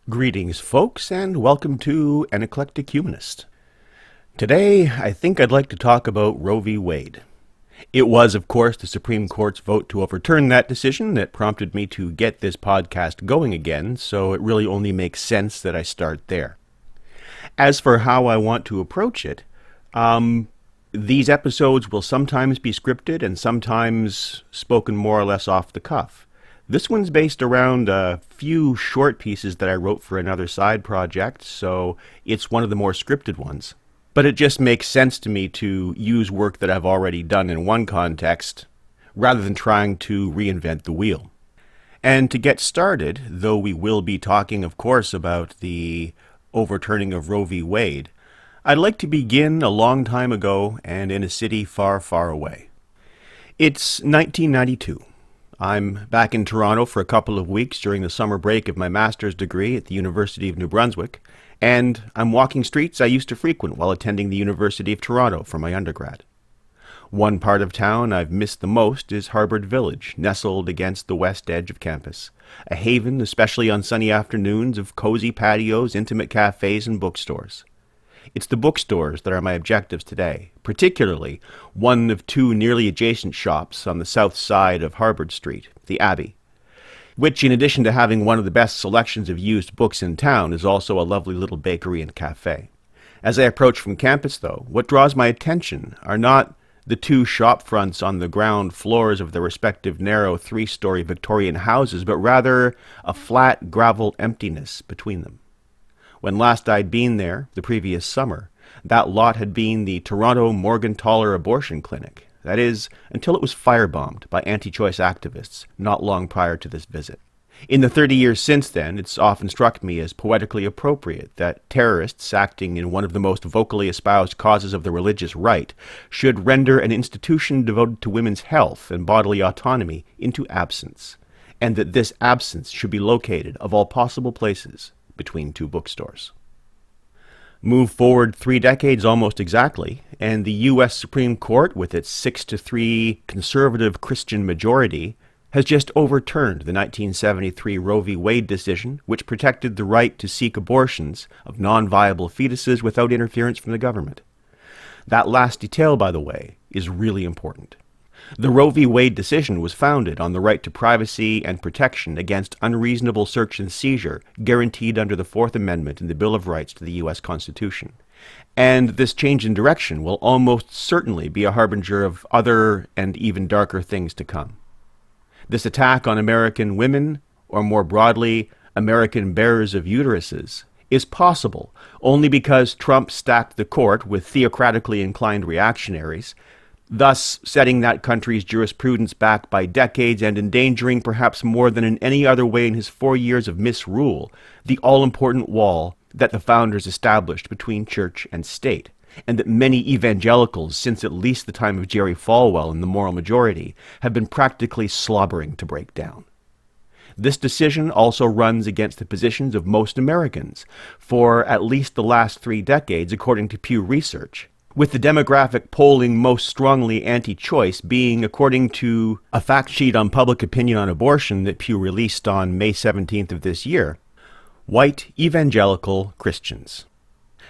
Greetings, folks, and welcome to An Eclectic Humanist. Today, I think I'd like to talk about Roe v. Wade. It was, of course, the Supreme Court's vote to overturn that decision that prompted me to get this podcast going again, so it really only makes sense that I start there. As for how I want to approach it, these episodes will sometimes be scripted and sometimes spoken more or less off the cuff. This one's based around a few short pieces that I wrote for another side project, so it's one of the more scripted ones. But it just makes sense to me to use work that I've already done in one context, rather than trying to reinvent the wheel. And to get started, though we will be talking, of course, about the overturning of Roe v. Wade, I'd like to begin a long time ago and in a city far, far away. It's 1992. I'm back in Toronto for a couple of weeks during the summer break of my master's degree at the University of New Brunswick, and I'm walking streets I used to frequent while attending the University of Toronto for my undergrad. One part of town I've missed the most is Harbour Village, nestled against the west edge of campus, a haven especially on sunny afternoons of cozy patios, intimate cafes, and bookstores. It's the bookstores that are my objectives today, particularly one of two nearly adjacent shops on the south side of Harbour Street, the Abbey, which, in addition to having one of the best selections of used books in town, is also a lovely little bakery and cafe. As I approach from campus, though, what draws my attention are not the two shop fronts on the ground floors of their respective narrow three-story Victorian houses, but rather a flat gravel emptiness between them. When last I'd been there, the previous summer, that lot had been the Toronto Morgentaler abortion clinic. That is, until it was firebombed by AntiChoice activists not long prior to this visit. In the 30 years since then, it's often struck me as poetically appropriate that terrorists acting in one of the most vocally espoused causes of the religious right should render an institution devoted to women's health and bodily autonomy into absence, and that this absence should be located, of all possible places, between two bookstores. Move forward 3 decades almost exactly, and the U.S. Supreme Court, with its 6-3 conservative Christian majority, has just overturned the 1973 Roe v. Wade decision, which protected the right to seek abortions of non-viable fetuses without interference from the government. That last detail, by the way, is really important. The Roe v. Wade decision was founded on the right to privacy and protection against unreasonable search and seizure guaranteed under the Fourth Amendment in the Bill of Rights to the U.S. Constitution. And this change in direction will almost certainly be a harbinger of other and even darker things to come. This attack on American women, or more broadly, American bearers of uteruses, is possible only because Trump stacked the court with theocratically inclined reactionaries, thus setting that country's jurisprudence back by decades and endangering, perhaps more than in any other way in his 4 years of misrule, the all-important wall that the founders established between church and state, and that many evangelicals, since at least the time of Jerry Falwell and the moral majority, have been practically slobbering to break down. This decision also runs against the positions of most Americans for at least the last 3 decades, according to Pew Research, with the demographic polling most strongly anti-choice being, according to a fact sheet on public opinion on abortion that Pew released on May 17th of this year, white evangelical Christians.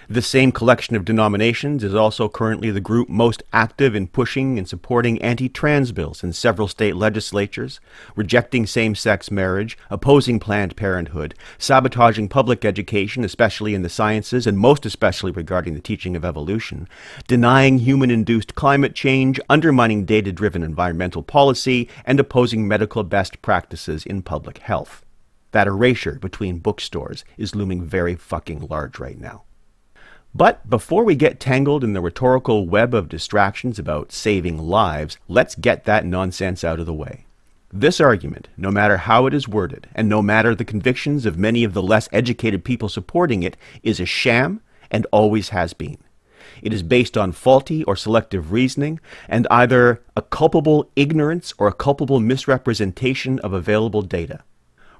The same collection of denominations is also currently the group most active in pushing and supporting anti-trans bills in several state legislatures, rejecting same-sex marriage, opposing Planned Parenthood, sabotaging public education, especially in the sciences and most especially regarding the teaching of evolution, denying human-induced climate change, undermining data-driven environmental policy, and opposing medical best practices in public health. That erasure between bookstores is looming very fucking large right now. But before we get tangled in the rhetorical web of distractions about saving lives, let's get that nonsense out of the way. This argument, no matter how it is worded, and no matter the convictions of many of the less educated people supporting it, is a sham and always has been. It is based on faulty or selective reasoning, and either a culpable ignorance or a culpable misrepresentation of available data.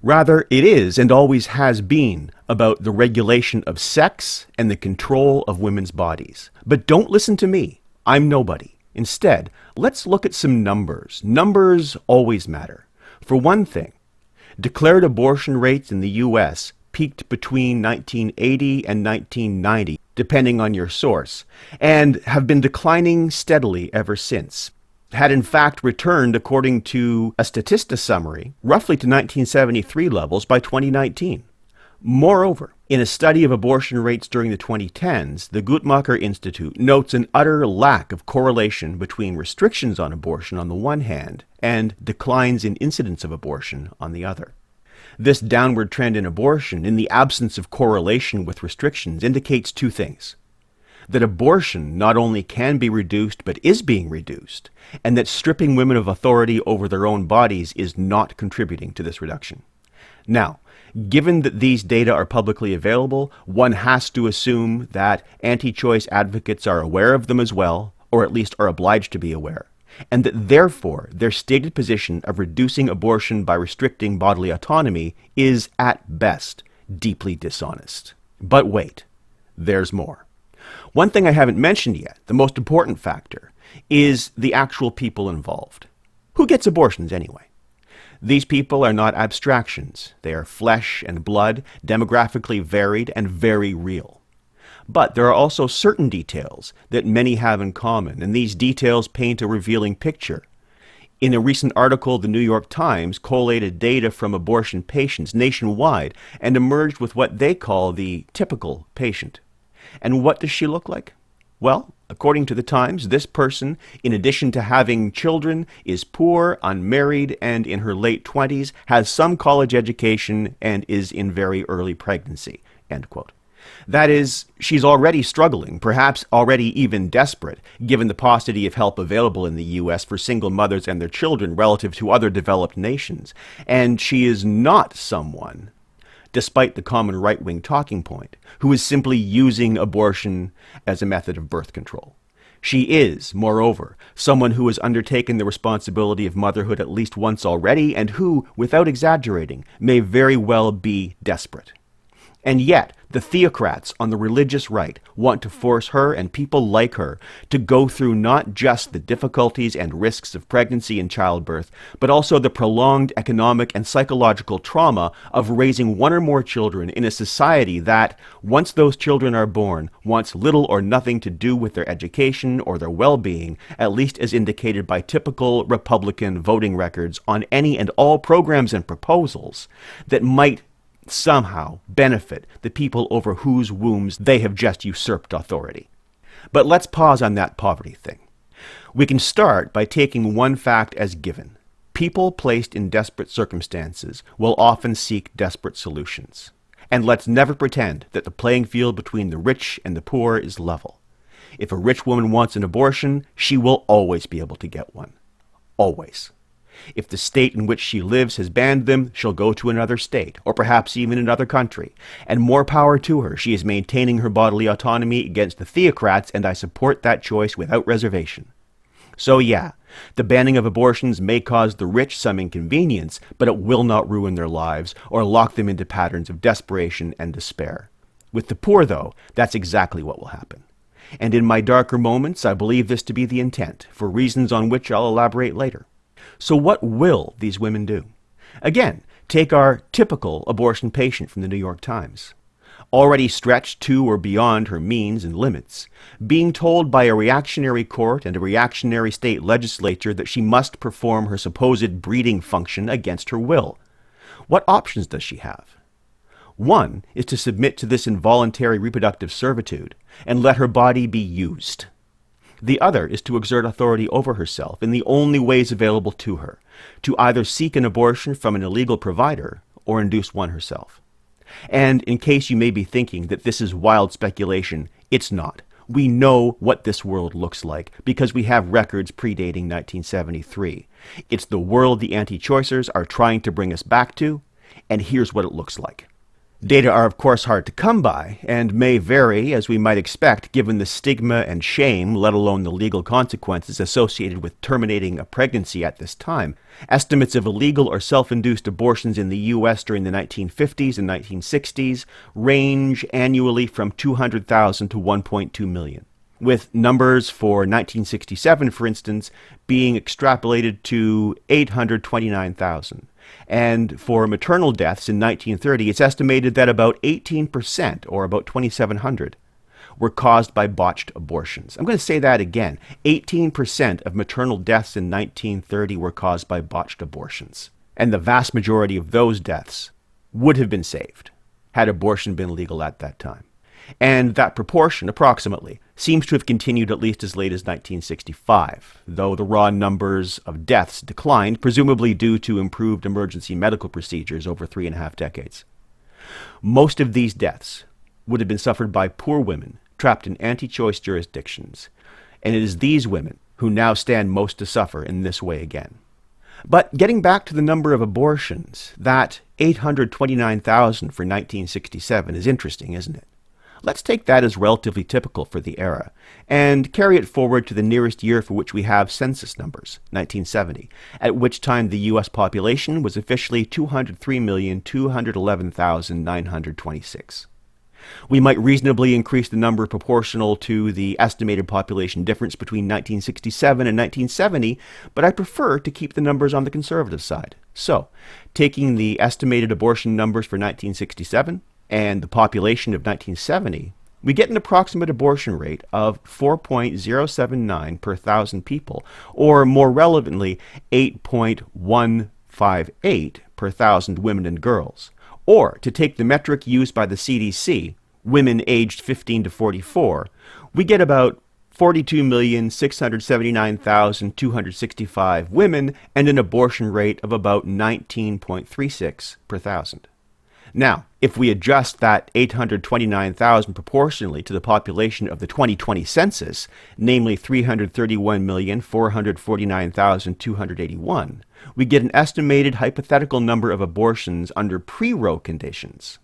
Rather, it is, and always has been, about the regulation of sex and the control of women's bodies. But don't listen to me. I'm nobody. Instead, let's look at some numbers. Numbers always matter. For one thing, declared abortion rates in the U.S. peaked between 1980 and 1990, depending on your source, and have been declining steadily ever since. Had in fact returned, according to a Statista summary, roughly to 1973 levels by 2019. Moreover, in a study of abortion rates during the 2010s, the Guttmacher Institute notes an utter lack of correlation between restrictions on abortion on the one hand and declines in incidence of abortion on the other. This downward trend in abortion, in the absence of correlation with restrictions, indicates two things: that abortion not only can be reduced but is being reduced, and that stripping women of authority over their own bodies is not contributing to this reduction. Now, given that these data are publicly available, one has to assume that anti-choice advocates are aware of them as well, or at least are obliged to be aware, and that therefore their stated position of reducing abortion by restricting bodily autonomy is, at best, deeply dishonest. But wait, there's more. One thing I haven't mentioned yet, the most important factor, is the actual people involved. Who gets abortions anyway? These people are not abstractions. They are flesh and blood, demographically varied and very real. But there are also certain details that many have in common, and these details paint a revealing picture. In a recent article, the New York Times collated data from abortion patients nationwide and emerged with what they call the typical patient. And what does she look like? Well, according to the Times, this person, in addition to having children, is poor, unmarried, and in her late 20s, has some college education, and is in very early pregnancy. End quote. That is, she's already struggling, perhaps already even desperate, given the paucity of help available in the U.S. for single mothers and their children relative to other developed nations. And she is not someone, despite the common right-wing talking point, who is simply using abortion as a method of birth control. She is, moreover, someone who has undertaken the responsibility of motherhood at least once already, and who, without exaggerating, may very well be desperate. And yet, the theocrats on the religious right want to force her and people like her to go through not just the difficulties and risks of pregnancy and childbirth, but also the prolonged economic and psychological trauma of raising one or more children in a society that, once those children are born, wants little or nothing to do with their education or their well-being, at least as indicated by typical Republican voting records on any and all programs and proposals that might somehow benefit the people over whose wombs they have just usurped authority. But let's pause on that poverty thing. We can start by taking one fact as given. People placed in desperate circumstances will often seek desperate solutions. And let's never pretend that the playing field between the rich and the poor is level. If a rich woman wants an abortion, she will always be able to get one. Always. If the state in which she lives has banned them, she'll go to another state, or perhaps even another country. And more power to her. She is maintaining her bodily autonomy against the theocrats, and I support that choice without reservation. So yeah, the banning of abortions may cause the rich some inconvenience, but it will not ruin their lives or lock them into patterns of desperation and despair. With the poor, though, that's exactly what will happen. And in my darker moments, I believe this to be the intent, for reasons on which I'll elaborate later. So what will these women do? Again, take our typical abortion patient from the New York Times. Already stretched to or beyond her means and limits, being told by a reactionary court and a reactionary state legislature that she must perform her supposed breeding function against her will. What options does she have? One is to submit to this involuntary reproductive servitude and let her body be used. The other is to exert authority over herself in the only ways available to her, to either seek an abortion from an illegal provider or induce one herself. And in case you may be thinking that this is wild speculation, it's not. We know what this world looks like because we have records predating 1973. It's the world the anti-choicers are trying to bring us back to, and here's what it looks like. Data are of course hard to come by, and may vary, as we might expect, given the stigma and shame, let alone the legal consequences associated with terminating a pregnancy at this time. Estimates of illegal or self-induced abortions in the U.S. during the 1950s and 1960s range annually from 200,000 to 1.2 million, with numbers for 1967, for instance, being extrapolated to 829,000. And for maternal deaths in 1930, it's estimated that about 18%, or about 2,700, were caused by botched abortions. I'm going to say that again. 18% of maternal deaths in 1930 were caused by botched abortions. And the vast majority of those deaths would have been saved had abortion been legal at that time. And that proportion, approximately, seems to have continued at least as late as 1965, though the raw numbers of deaths declined, presumably due to improved emergency medical procedures over 3.5 decades. Most of these deaths would have been suffered by poor women trapped in anti-choice jurisdictions, and it is these women who now stand most to suffer in this way again. But getting back to the number of abortions, that 829,000 for 1967 is interesting, isn't it? Let's take that as relatively typical for the era, and carry it forward to the nearest year for which we have census numbers, 1970, at which time the U.S. population was officially 203,211,926. We might reasonably increase the number proportional to the estimated population difference between 1967 and 1970, but I prefer to keep the numbers on the conservative side. So, taking the estimated abortion numbers for 1967, and the population of 1970, we get an approximate abortion rate of 4.079 per thousand people, or more relevantly, 8.158 per thousand women and girls. Or, to take the metric used by the CDC, women aged 15 to 44, we get about 42,679,265 women and an abortion rate of about 19.36 per thousand. Now, if we adjust that 829,000 proportionally to the population of the 2020 census, namely 331,449,281, we get an estimated hypothetical number of abortions under pre-Roe conditions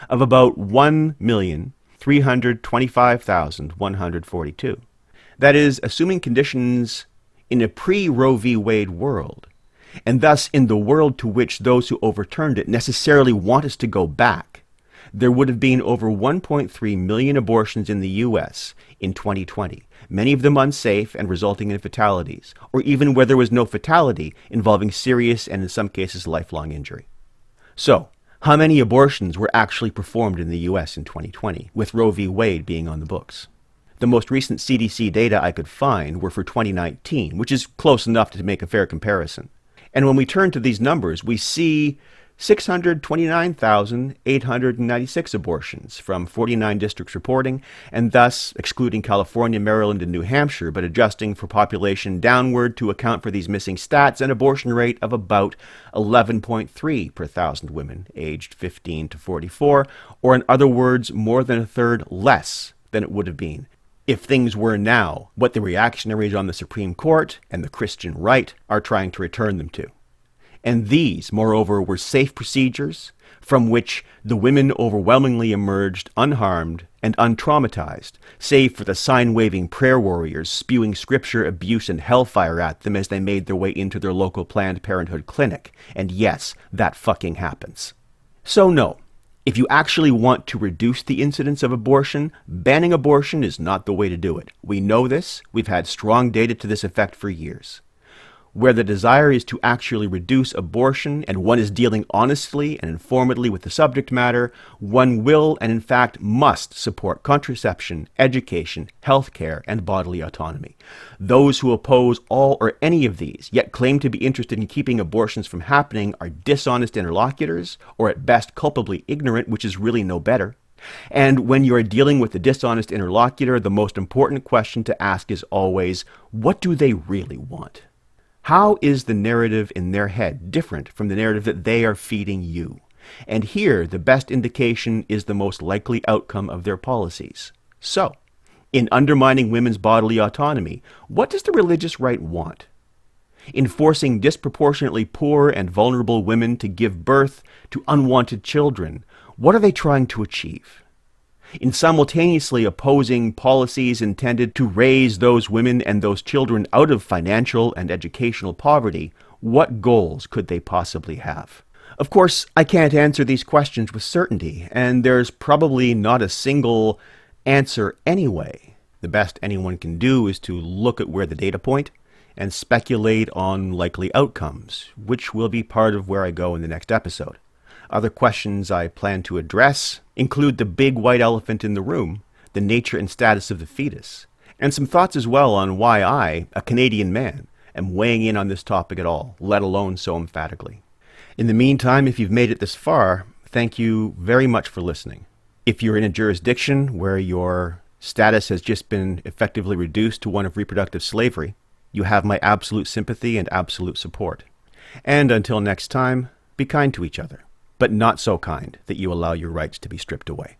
of about 1,325,142. That is, assuming conditions in a pre-Roe v. Wade world, and thus in the world to which those who overturned it necessarily want us to go back, there would have been over 1.3 million abortions in the U.S. in 2020, many of them unsafe and resulting in fatalities, or even where there was no fatality involving serious and in some cases lifelong injury. So, how many abortions were actually performed in the U.S. in 2020, with Roe v. Wade being on the books? The most recent CDC data I could find were for 2019, which is close enough to make a fair comparison. And when we turn to these numbers, we see 629,896 abortions from 49 districts reporting, and thus excluding California, Maryland, and New Hampshire, but adjusting for population downward to account for these missing stats, an abortion rate of about 11.3 per thousand women aged 15 to 44, or in other words, more than a third less than it would have been if things were now what the reactionaries on the Supreme Court and the Christian right are trying to return them to. And these, moreover, were safe procedures from which the women overwhelmingly emerged unharmed and untraumatized, save for the sign-waving prayer warriors spewing scripture abuse and hellfire at them as they made their way into their local Planned Parenthood clinic. And yes, that fucking happens. So no, if you actually want to reduce the incidence of abortion, banning abortion is not the way to do it. We know this. We've had strong data to this effect for years. Where the desire is to actually reduce abortion and one is dealing honestly and informedly with the subject matter, one will and in fact must support contraception, education, healthcare, and bodily autonomy. Those who oppose all or any of these, yet claim to be interested in keeping abortions from happening, are dishonest interlocutors, or at best culpably ignorant, which is really no better. And when you are dealing with a dishonest interlocutor, the most important question to ask is always, what do they really want? How is the narrative in their head different from the narrative that they are feeding you? And here, the best indication is the most likely outcome of their policies. So, in undermining women's bodily autonomy, what does the religious right want? In forcing disproportionately poor and vulnerable women to give birth to unwanted children, what are they trying to achieve? In simultaneously opposing policies intended to raise those women and those children out of financial and educational poverty, what goals could they possibly have? Of course, I can't answer these questions with certainty, and there's probably not a single answer anyway. The best anyone can do is to look at where the data point and speculate on likely outcomes, which will be part of where I go in the next episode. Other questions I plan to address include the big white elephant in the room, the nature and status of the fetus, and some thoughts as well on why I, a Canadian man, am weighing in on this topic at all, let alone so emphatically. In the meantime, if you've made it this far, thank you very much for listening. If you're in a jurisdiction where your status has just been effectively reduced to one of reproductive slavery, you have my absolute sympathy and absolute support. And until next time, be kind to each other, but not so kind that you allow your rights to be stripped away.